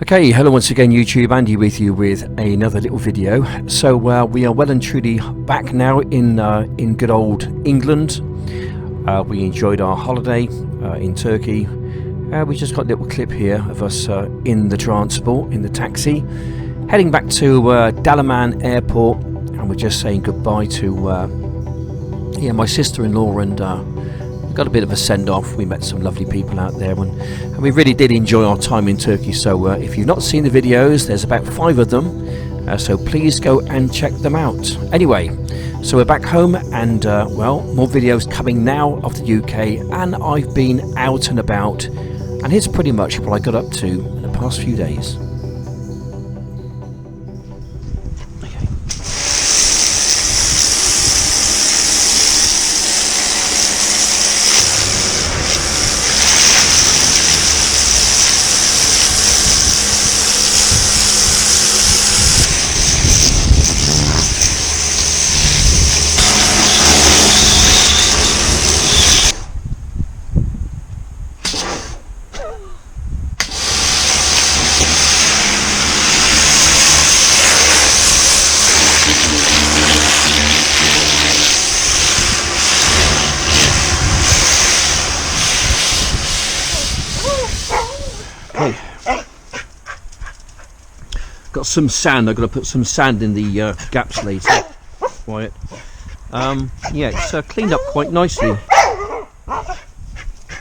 Okay, hello once again YouTube, Andy with you with another little video. So we are well and truly back now in good old England. We enjoyed our holiday in Turkey. We just got a little clip here of us in the transport, in the taxi, heading back to Dalaman Airport, and we're just saying goodbye to my sister-in-law, and we got a bit of a send-off. We met some lovely people out there, and we really did enjoy our time in Turkey. So if you've not seen the videos, there's about 5 of them, so please go and check them out. Anyway, so we're back home, and more videos coming now of the UK, and I've been out and about, and here's pretty much what I got up to in the past few days. Got some sand. I've got to put some sand in the gaps later. Quiet. Yeah, it's cleaned up quite nicely.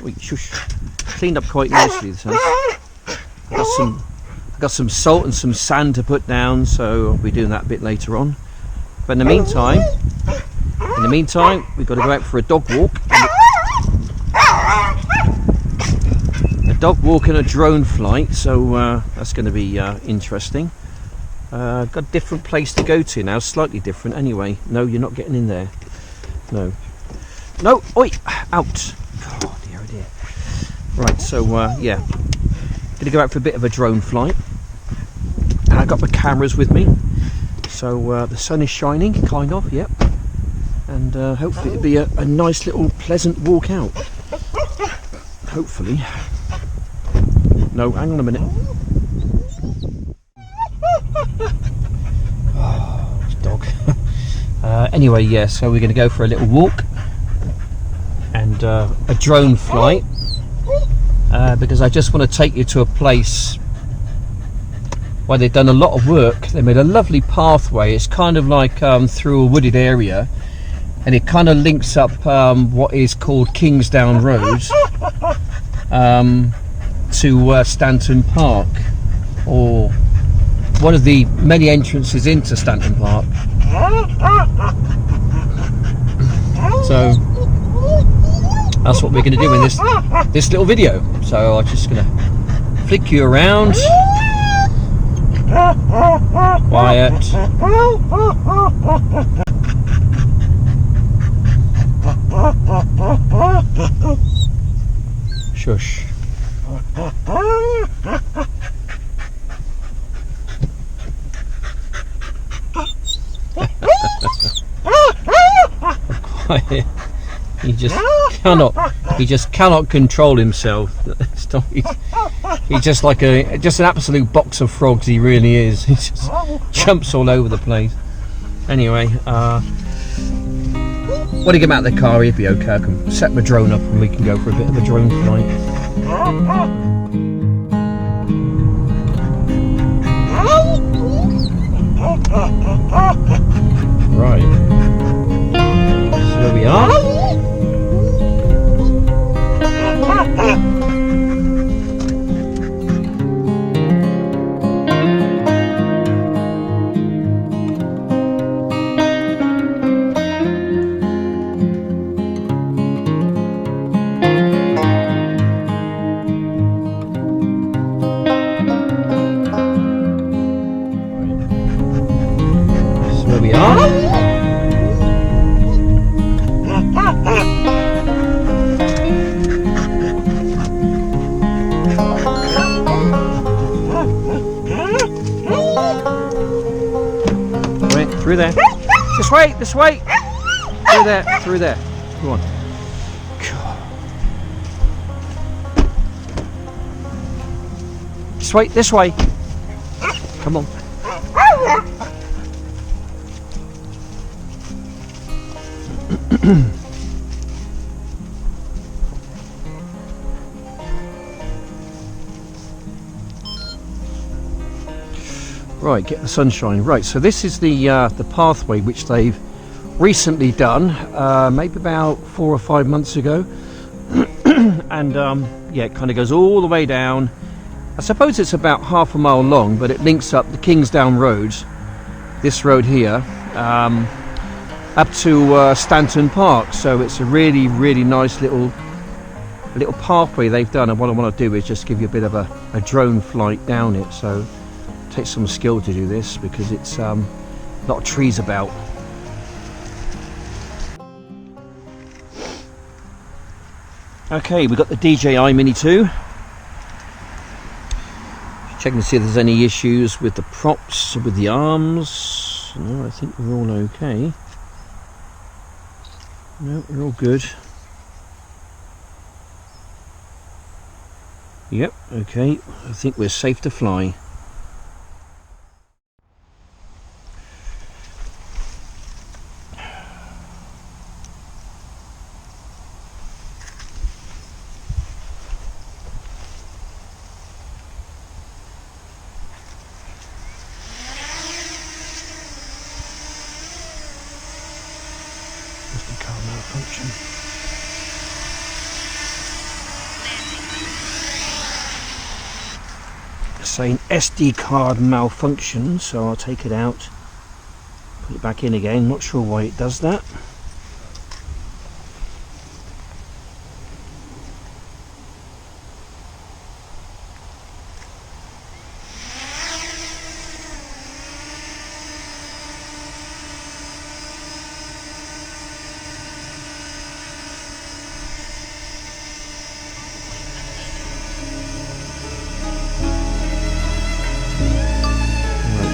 Wait, shush. Cleaned up quite nicely this house. I got some salt and some sand to put down, so I'll be doing that a bit later on. But in the meantime, we've got to go out for a dog walk. A dog walk and a drone flight, so that's going to be interesting. Got a different place to go to now, slightly different anyway. No, you're not getting in there. No, oi, out. Oh dear, oh dear. Right, so yeah, gonna go out for a bit of a drone flight, and I got my cameras with me, so the sun is shining, kind of, yep, and hopefully it'll be a nice little pleasant walk out, hopefully. No, hang on a minute. Oh, it's a dog. Anyway, yeah, so we're going to go for a little walk and a drone flight, because I just want to take you to a place where they've done a lot of work. They made a lovely pathway. It's kind of like through a wooded area, and it kind of links up what is called Kingsdown Road to Stanton Park, or one of the many entrances into Stanton Park. So that's what we're going to do in this little video. So I'm just going to flick you around. Quiet. Shush. Quiet. He just cannot control himself. He's just like an absolute box of frogs. He really is. He just jumps all over the place. Anyway, when I get out of the car, he'll be okay. I can set my drone up and we can go for a bit of a drone flight. Right. So there we are. Through there. This way. Through there. Come on. This This way, this way. Come on. Right, get the sunshine. Right, so this is the pathway which they've recently done, maybe about 4 or 5 months ago, and yeah, it kind of goes all the way down. I suppose it's about half a mile long, but it links up the Kingsdown Road, this road here, up to Stanton Park. So it's a really, really nice little pathway they've done. And what I want to do is just give you a bit of a drone flight down it. So it takes some skill to do this because it's a lot of trees about. Okay, we've got the DJI Mini 2. Checking to see if there's any issues with the props, with the arms. No, I think we're all okay. No, we're all good. Yep, okay, I think we're safe to fly. Car malfunction. It's saying SD card malfunction, so I'll take it out, put it back in again. Not sure why it does that.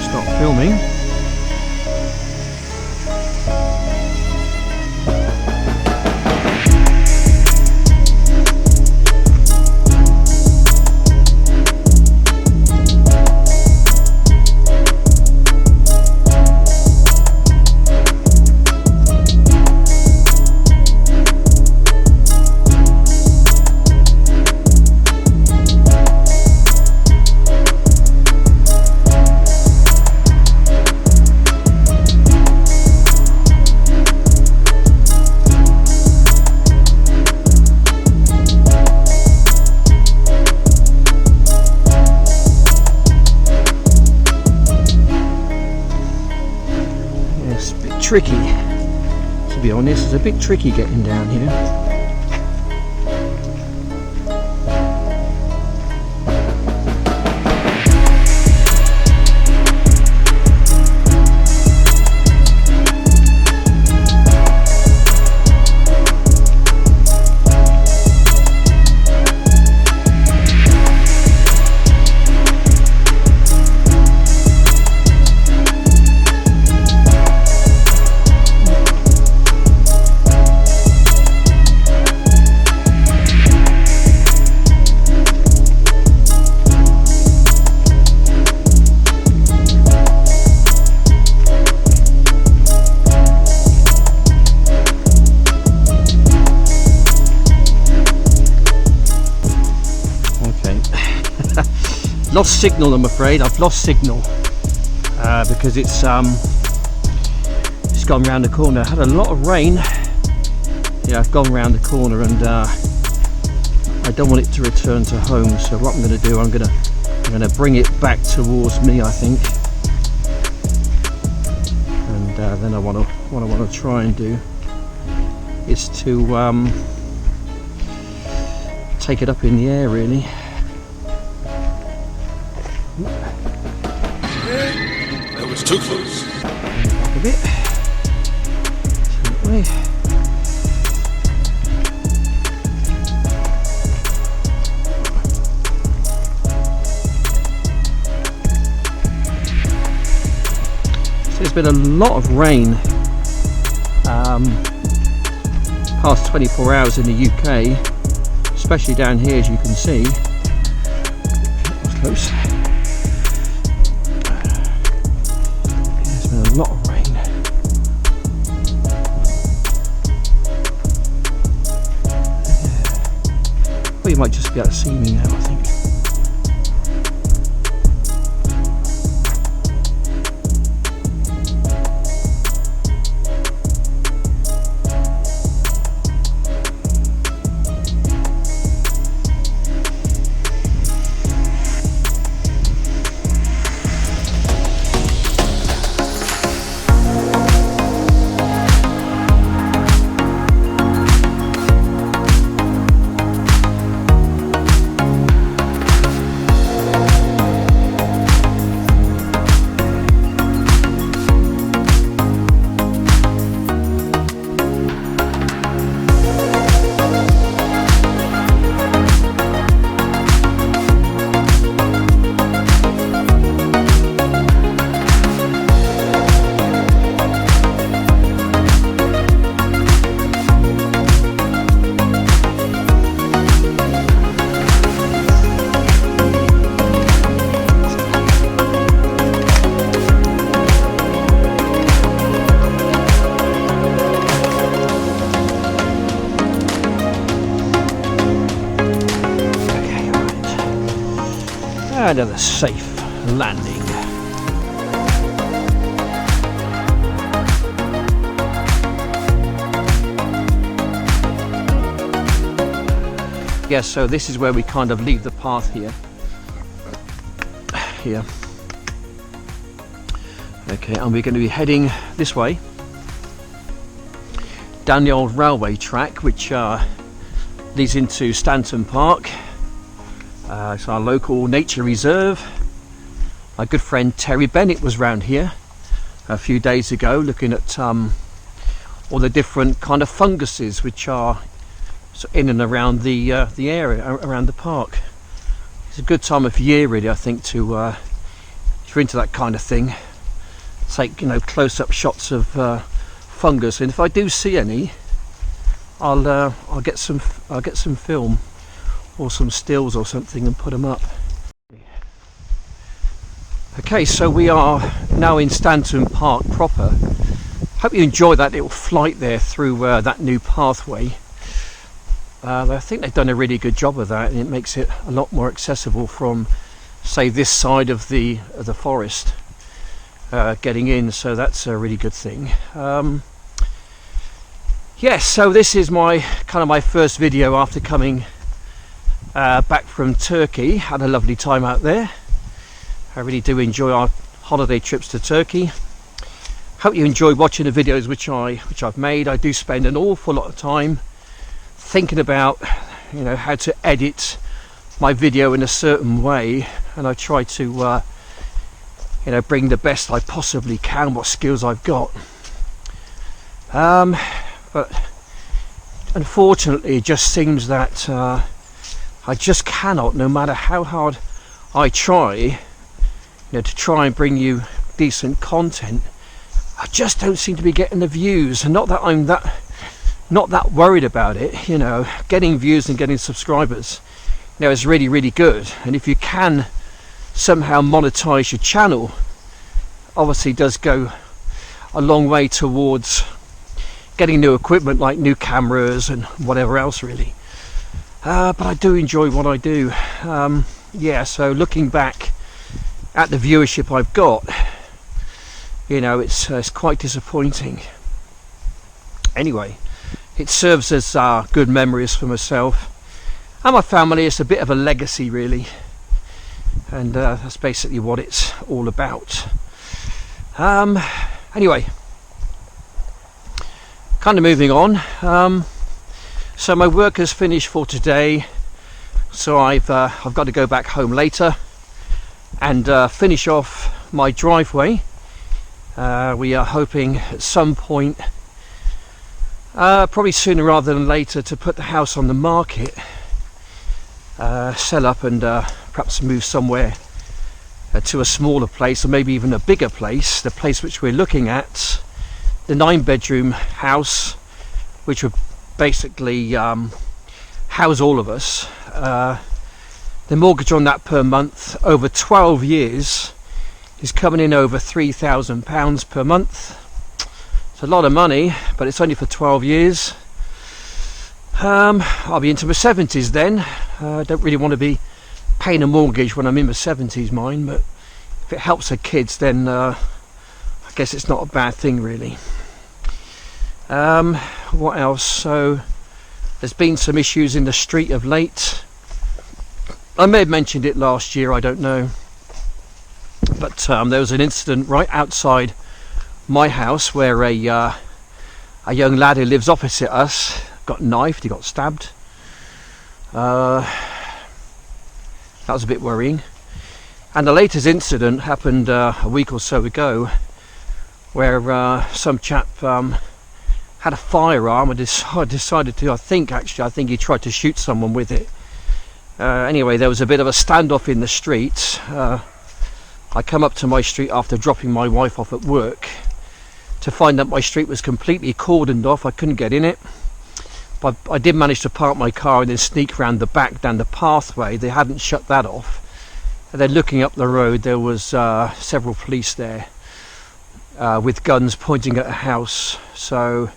Stop filming. Tricky, to be honest. It's a bit tricky getting down here. Lost signal, I'm afraid. I've lost signal because it's gone round the corner. Had a lot of rain. Yeah, I've gone round the corner, and I don't want it to return to home. So what I'm going to do, I'm going to bring it back towards me, I think. And then what I want to try and do is to take it up in the air, really. That was too close. Back a bit. That way. So there's been a lot of rain past 24 hours in the UK, especially down here, as you can see. That was close. might just be able to see me now, I think. Another safe landing. Yes, so this is where we kind of leave the path here. Okay, and we're going to be heading this way down the old railway track, which leads into Stanton Park. It's our local nature reserve. My good friend Terry Bennett was round here a few days ago looking at all the different kind of funguses which are in and around the area around the park. It's a good time of year really, I think, to if you're into that kind of thing, take close-up shots of fungus, and if I do see any, I'll get some film or some stills or something and put them up. Okay, so we are now in Stanton Park proper. Hope you enjoy that little flight there through that new pathway. I think they've done a really good job of that, and it makes it a lot more accessible from, say, this side of the forest getting in, so that's a really good thing. Yes, so this is my first video after coming back from Turkey. Had a lovely time out there. I really do enjoy our holiday trips to Turkey. Hope you enjoyed watching the videos which I've made. I do spend an awful lot of time thinking about how to edit my video in a certain way, and I try to bring the best I possibly can, what skills I've got. But unfortunately it just seems that I just cannot, no matter how hard I try, to try and bring you decent content. I just don't seem to be getting the views, and not that I'm not that worried about it. Getting views and getting subscribers is really, really good, and if you can somehow monetize your channel, obviously does go a long way towards getting new equipment like new cameras and whatever else really. But I do enjoy what I do. So looking back at the viewership I've got, it's quite disappointing. Anyway, it serves as good memories for myself and my family. It's a bit of a legacy really, and that's basically what it's all about. Anyway, kind of moving on. So my work has finished for today, so I've got to go back home later and finish off my driveway. We are hoping at some point, probably sooner rather than later, to put the house on the market, sell up, and perhaps move somewhere to a smaller place, or maybe even a bigger place. The place which we're looking at, the 9-bedroom house, which would basically house all of us. The mortgage on that per month over 12 years is coming in over £3,000 per month. It's a lot of money, but it's only for 12 years. I'll be into my 70s then. I don't really want to be paying a mortgage when I'm in my 70s, mine, but if it helps the kids, then I guess it's not a bad thing, really. What else? So there's been some issues in the street of late. I may have mentioned it last year, I don't know, but there was an incident right outside my house where a young lad who lives opposite us got knifed, he got stabbed. That was a bit worrying. And the latest incident happened a week or so ago, where some chap had a firearm and decided to, I think he tried to shoot someone with it. Anyway, there was a bit of a standoff in the street. I come up to my street after dropping my wife off at work to find that my street was completely cordoned off. I couldn't get in it. But I did manage to park my car and then sneak round the back down the pathway. They hadn't shut that off. And then looking up the road, there was several police there with guns pointing at a house. So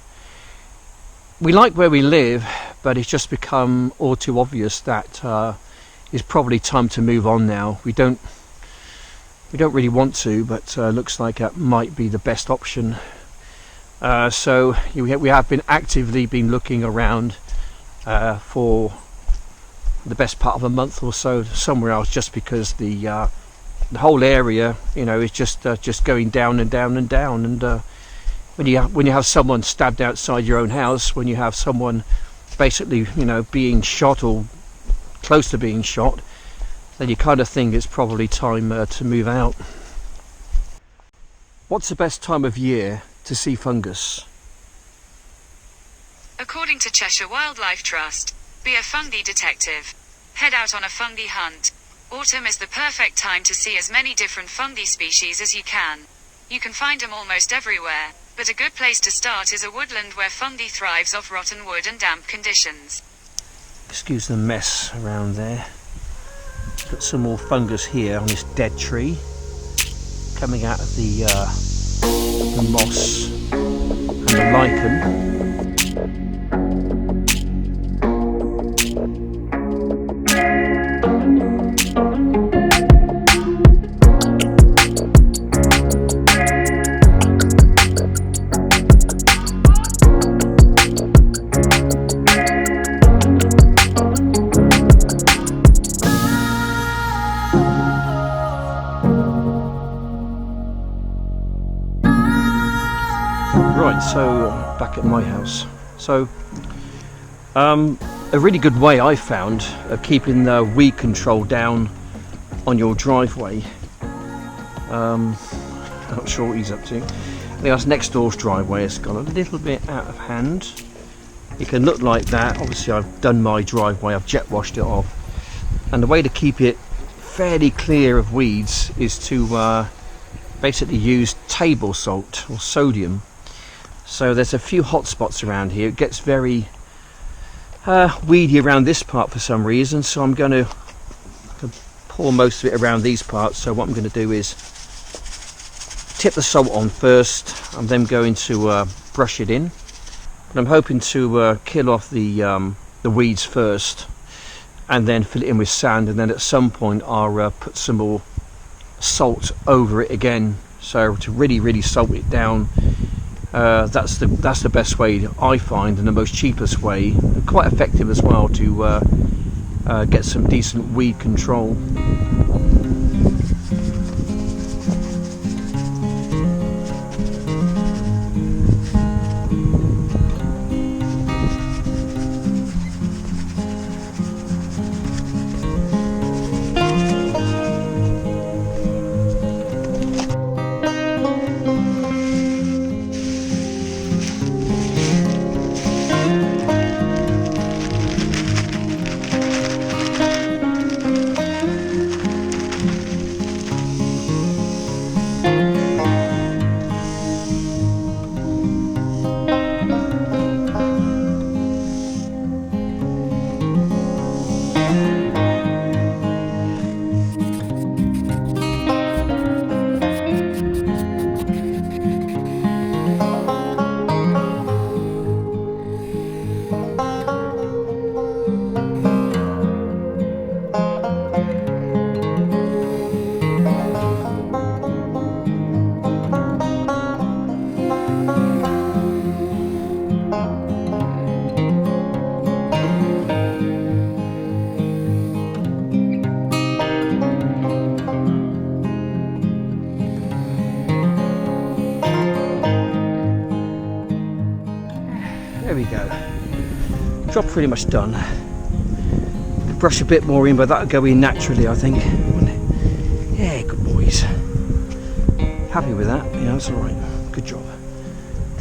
we like where we live, but it's just become all too obvious that it's probably time to move on now. We don't really want to, but looks like it might be the best option. So we have been actively looking around for the best part of a month or so somewhere else, just because the whole area, is just going down and down and down. And when you have someone stabbed outside your own house, when you have someone basically being shot or close to being shot, then you kind of think it's probably time to move out. What's the best time of year to see fungus? According to Cheshire Wildlife Trust, be a fungi detective. Head out on a fungi hunt. Autumn is the perfect time to see as many different fungi species as you can. You can find them almost everywhere, but a good place to start is a woodland where fungi thrives off rotten wood and damp conditions. Excuse the mess around there. Got some more fungus here on this dead tree, coming out of the moss and the lichen. Right, so back at my house. So a really good way I found of keeping the weed control down on your driveway. Not sure what he's up to. Anyway, that's next door's driveway. It's gone a little bit out of hand. It can look like that. Obviously I've done my driveway, I've jet washed it off, and the way to keep it fairly clear of weeds is to basically use table salt or sodium. So there's a few hot spots around here. It gets very weedy around this part for some reason, so I'm going to pour most of it around these parts. So what I'm going to do is tip the salt on first. I'm then going to brush it in. But I'm hoping to kill off the weeds first, and then fill it in with sand, and then at some point I'll put some more salt over it again, so to really salt it down. That's the best way I find, and the most cheapest way, and quite effective as well, to get some decent weed control. Job pretty much done. Brush a bit more in, but that'll go in naturally, I think. Yeah, good boys. Happy with that. Yeah, that's all right. Good job.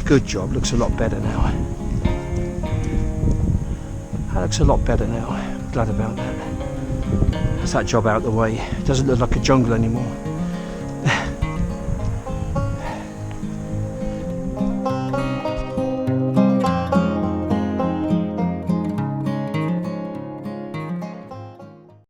Good job. Looks a lot better now. That looks a lot better now. I'm glad about that. That's that job out of the way. It doesn't look like a jungle anymore.